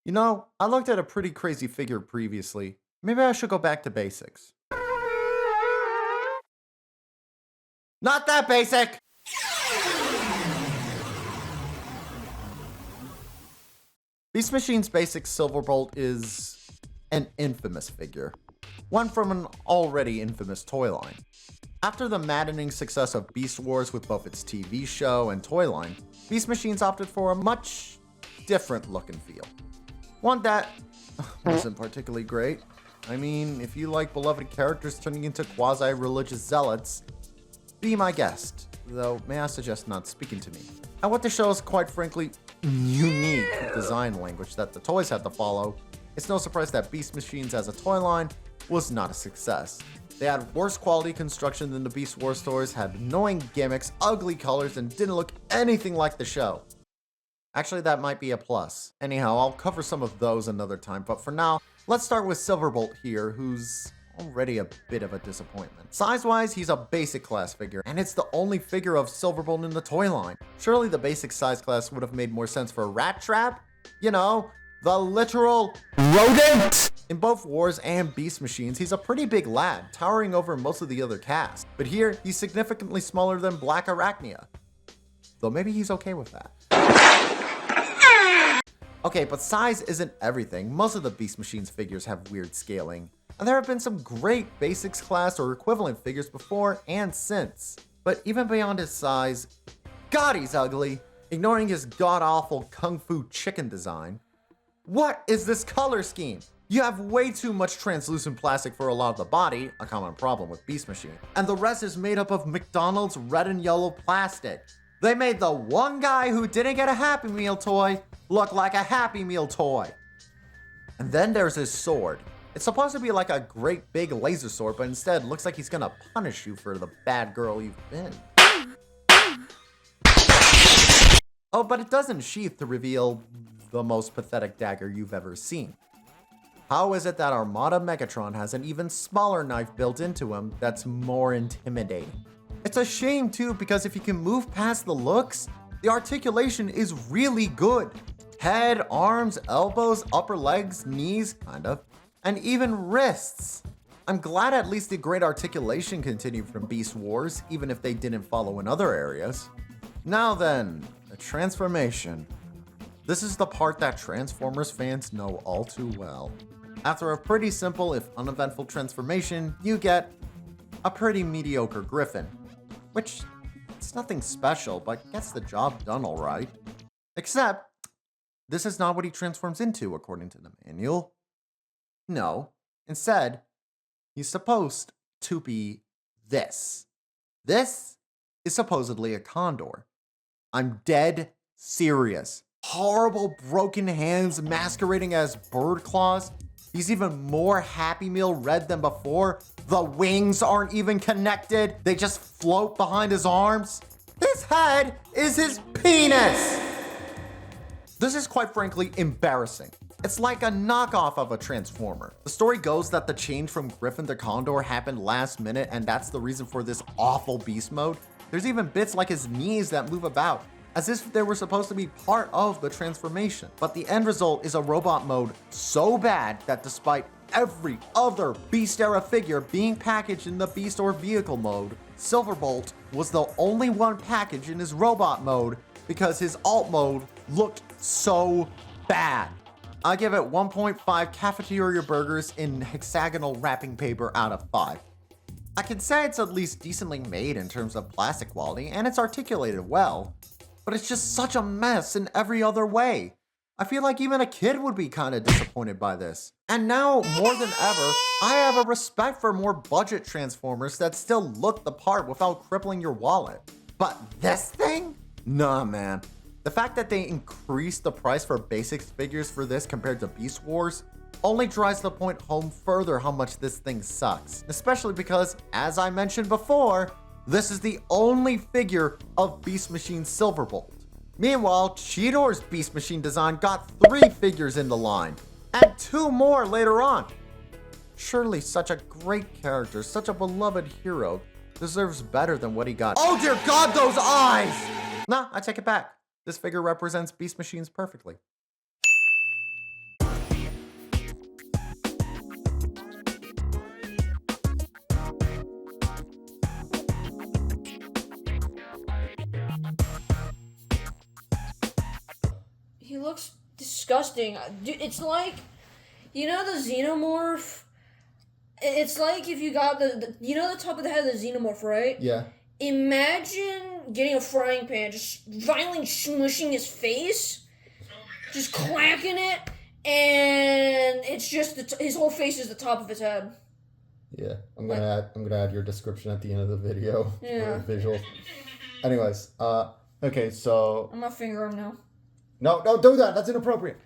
You know, I looked at a pretty crazy figure previously. Maybe I should go back to basics. Not that basic! Beast Machine's basic Silverbolt is an infamous figure. One from an already infamous toy line. After the maddening success of Beast Wars with both its TV show and toy line, Beast Machines opted for a much different look and feel. One that wasn't particularly great. I mean, if you like beloved characters turning into quasi-religious zealots, be my guest, though may I suggest not speaking to me. And what the show is quite frankly unique design language that the toys had to follow, it's no surprise that Beast Machines as a toy line was not a success. They had worse quality construction than the Beast Wars toys, had annoying gimmicks, ugly colors, and didn't look anything like the show. Actually, that might be a plus. Anyhow, I'll cover some of those another time, but for now, let's start with Silverbolt here, who's already a bit of a disappointment. Size-wise, he's a basic class figure, and it's the only figure of Silverbolt in the toy line. Surely the basic size class would have made more sense for Rat Trap? You know, the literal rodent! In both Wars and Beast Machines, he's a pretty big lad, towering over most of the other cast. But here, he's significantly smaller than Black Arachnia. Though maybe he's okay with that. Okay, but size isn't everything. Most of the Beast Machines figures have weird scaling. And there have been some great basics class or equivalent figures before and since. But even beyond his size, God, he's ugly. Ignoring his god-awful Kung Fu chicken design. What is this color scheme? You have way too much translucent plastic for a lot of the body, a common problem with Beast Machine, and the rest is made up of McDonald's red and yellow plastic. They made the one guy who didn't get a Happy Meal toy look like a Happy Meal toy. And then there's his sword. It's supposed to be like a great big laser sword, but instead looks like he's gonna punish you for the bad girl you've been. Oh, but it doesn't sheath to reveal the most pathetic dagger you've ever seen. How is it that Armada Megatron has an even smaller knife built into him that's more intimidating? It's a shame too, because if you can move past the looks, the articulation is really good. Head, arms, elbows, upper legs, knees, kind of, and even wrists. I'm glad at least the great articulation continued from Beast Wars, even if they didn't follow in other areas. Now then, the transformation. This is the part that Transformers fans know all too well. After a pretty simple if uneventful transformation, you get a pretty mediocre Griffin, which it's nothing special, but gets the job done alright. Except, this is not what he transforms into according to the manual. No, instead, he's supposed to be this. This is supposedly a condor. I'm dead serious. Horrible broken hands masquerading as bird claws. He's even more Happy Meal red than before. The wings aren't even connected. They just float behind his arms. His head is his penis. This is quite frankly embarrassing. It's like a knockoff of a Transformer. The story goes that the change from Griffin to Condor happened last minute, and that's the reason for this awful beast mode. There's even bits like his knees that move about, as if they were supposed to be part of the transformation. But the end result is a robot mode so bad that despite every other Beast era figure being packaged in the Beast or Vehicle mode, Silverbolt was the only one packaged in his robot mode because his alt mode looked so bad. I give it 1.5 cafeteria burgers in hexagonal wrapping paper out of 5. I can say it's at least decently made in terms of plastic quality, and it's articulated well, but it's just such a mess in every other way. I feel like even a kid would be kind of disappointed by this. And now, more than ever, I have a respect for more budget Transformers that still look the part without crippling your wallet. But this thing? Nah, man. The fact that they increased the price for basics figures for this compared to Beast Wars only drives the point home further how much this thing sucks. Especially because, as I mentioned before, this is the only figure of Beast Machine Silverbolt. Meanwhile, Cheetor's Beast Machine design got 3 figures in the line, and 2 more later on. Surely such a great character, such a beloved hero, deserves better than what he got. Oh dear God, those eyes! Nah, I take it back. This figure represents Beast Machines perfectly. looks disgusting. Dude, it's like, you know the xenomorph? It's like if you got you know the top of the head of the xenomorph, right? Yeah. Imagine getting a frying pan, just violently smushing his face, just clacking it, and it's just his whole face is the top of his head. Yeah, I'm gonna add your description at the end of the video. Yeah. Visual. Anyways, okay, so I'm gonna finger him now. no, don't do that. That's inappropriate.